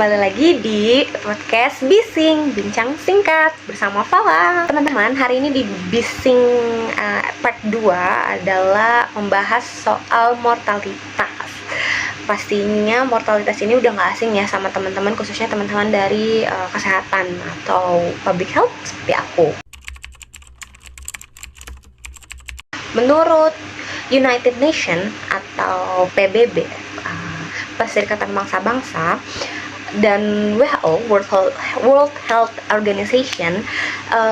kembali lagi di podcast Bising Bincang Singkat bersama Fala. Teman-teman, hari ini di Bising part 2 adalah membahas soal mortalitas. Pastinya mortalitas ini udah gak asing ya sama teman-teman, khususnya teman-teman dari kesehatan atau public health seperti aku. Menurut United Nations atau PBB, Perserikatan Bangsa-Bangsa, dan WHO, World Health Organization,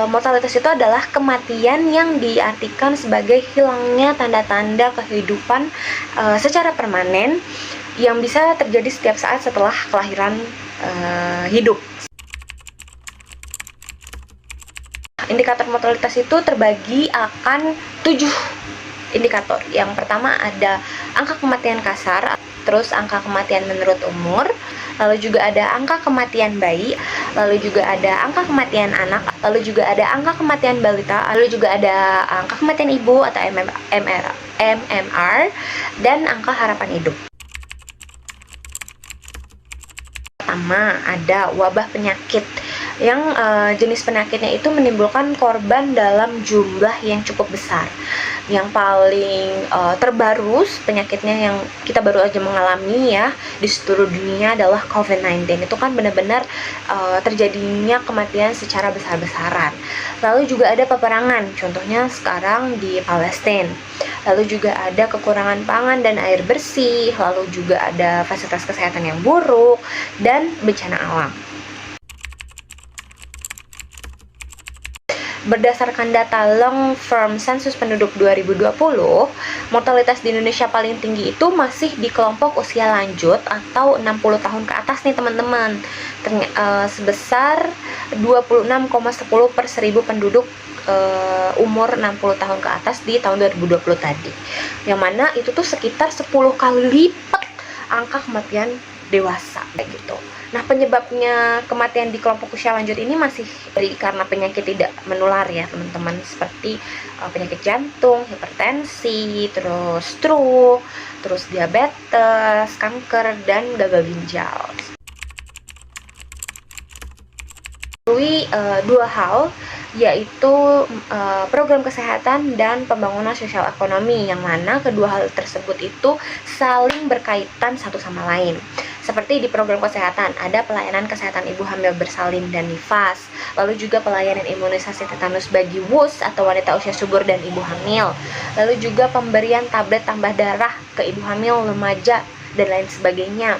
mortalitas itu adalah kematian yang diartikan sebagai hilangnya tanda-tanda kehidupan secara permanen yang bisa terjadi setiap saat setelah kelahiran hidup. Indikator mortalitas itu terbagi akan 7 indikator. Yang pertama ada angka kematian kasar, terus angka kematian menurut umur, lalu juga ada angka kematian bayi, lalu juga ada angka kematian anak, lalu juga ada angka kematian balita, lalu juga ada angka kematian ibu atau MMR, dan angka harapan hidup. Pertama ada wabah penyakit yang jenis penyakitnya itu menimbulkan korban dalam jumlah yang cukup besar. Yang paling terbaru penyakitnya yang kita baru aja mengalami ya di seluruh dunia adalah COVID-19. Itu kan benar-benar terjadinya kematian secara besar-besaran. Lalu juga ada peperangan, contohnya sekarang di Palestina. Lalu juga ada kekurangan pangan dan air bersih, lalu juga ada fasilitas kesehatan yang buruk dan bencana alam. Berdasarkan data Long Term Census Penduduk 2020, mortalitas di Indonesia paling tinggi itu masih di kelompok usia lanjut atau 60 tahun ke atas nih teman-teman, sebesar 26,10 per 1000 penduduk umur 60 tahun ke atas di tahun 2020 tadi, yang mana itu tuh sekitar 10 kali lipat angka kematian dewasa kayak gitu. Nah, penyebabnya kematian di kelompok usia lanjut ini masih karena penyakit tidak menular ya teman-teman, seperti penyakit jantung, hipertensi, terus stroke, terus diabetes, kanker, dan gagal ginjal. Melalui dua hal, yaitu program kesehatan dan pembangunan sosial ekonomi, yang mana kedua hal tersebut itu saling berkaitan satu sama lain. Seperti di program kesehatan, ada pelayanan kesehatan ibu hamil bersalin dan nifas, lalu juga pelayanan imunisasi tetanus bagi WUS atau wanita usia subur dan ibu hamil, lalu juga pemberian tablet tambah darah ke ibu hamil, remaja, dan lain sebagainya.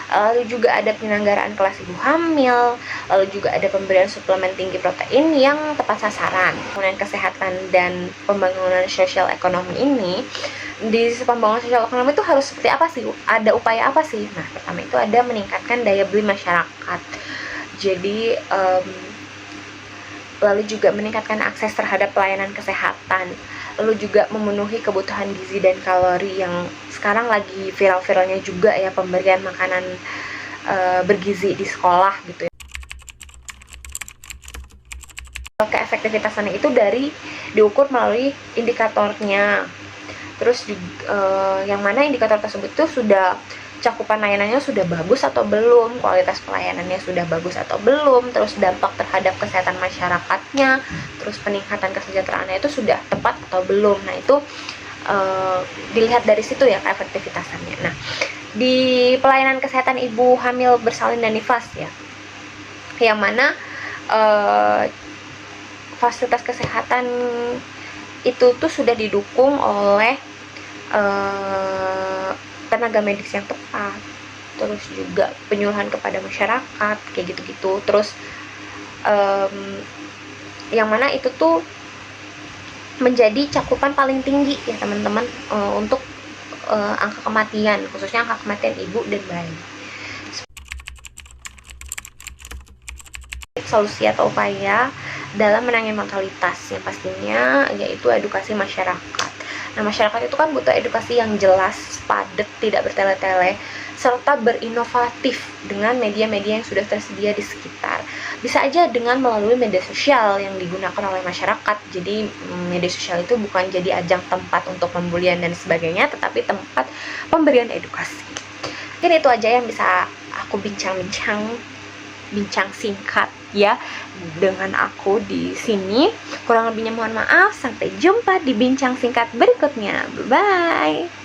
Lalu juga ada penyelenggaraan kelas ibu hamil, lalu juga ada pemberian suplemen tinggi protein yang tepat sasaran. Pembangunan kesehatan dan pembangunan sosial ekonomi ini, di pembangunan sosial ekonomi itu harus seperti apa sih? Ada upaya apa sih? Nah, pertama itu ada meningkatkan daya beli masyarakat. Jadi lalu juga meningkatkan akses terhadap pelayanan kesehatan, lalu juga memenuhi kebutuhan gizi dan kalori yang sekarang lagi viral-viralnya juga ya, pemberian makanan bergizi di sekolah gitu ya. Keefektivitasannya itu diukur melalui indikatornya. Terus yang mana indikator tersebut itu sudah cakupan layanannya sudah bagus atau belum, kualitas pelayanannya sudah bagus atau belum, terus dampak terhadap kesehatan masyarakatnya, terus peningkatan kesejahteraannya itu sudah tepat atau belum. Nah, itu dilihat dari situ ya keefektivitasannya. Nah, di pelayanan kesehatan ibu hamil bersalin dan nifas ya, yang mana fasilitas kesehatan itu tuh sudah didukung oleh tenaga medis yang tepat, terus juga penyuluhan kepada masyarakat kayak gitu-gitu. Terus yang mana itu tuh menjadi cakupan paling tinggi ya teman-teman untuk angka kematian, khususnya angka kematian ibu dan bayi. Solusi atau upaya dalam menangani mortalitas yang pastinya yaitu edukasi masyarakat. Nah, masyarakat itu kan butuh edukasi yang jelas, padat, tidak bertele-tele, serta berinovatif dengan media-media yang sudah tersedia di sekitar. Bisa aja dengan melalui media sosial yang digunakan oleh masyarakat. Jadi media sosial itu bukan jadi ajang tempat untuk pembulian dan sebagainya, tetapi tempat pemberian edukasi. Mungkin itu aja yang bisa aku bincang singkat ya dengan aku di sini. Kurang lebihnya mohon maaf. Sampai jumpa di bincang singkat berikutnya. Bye bye.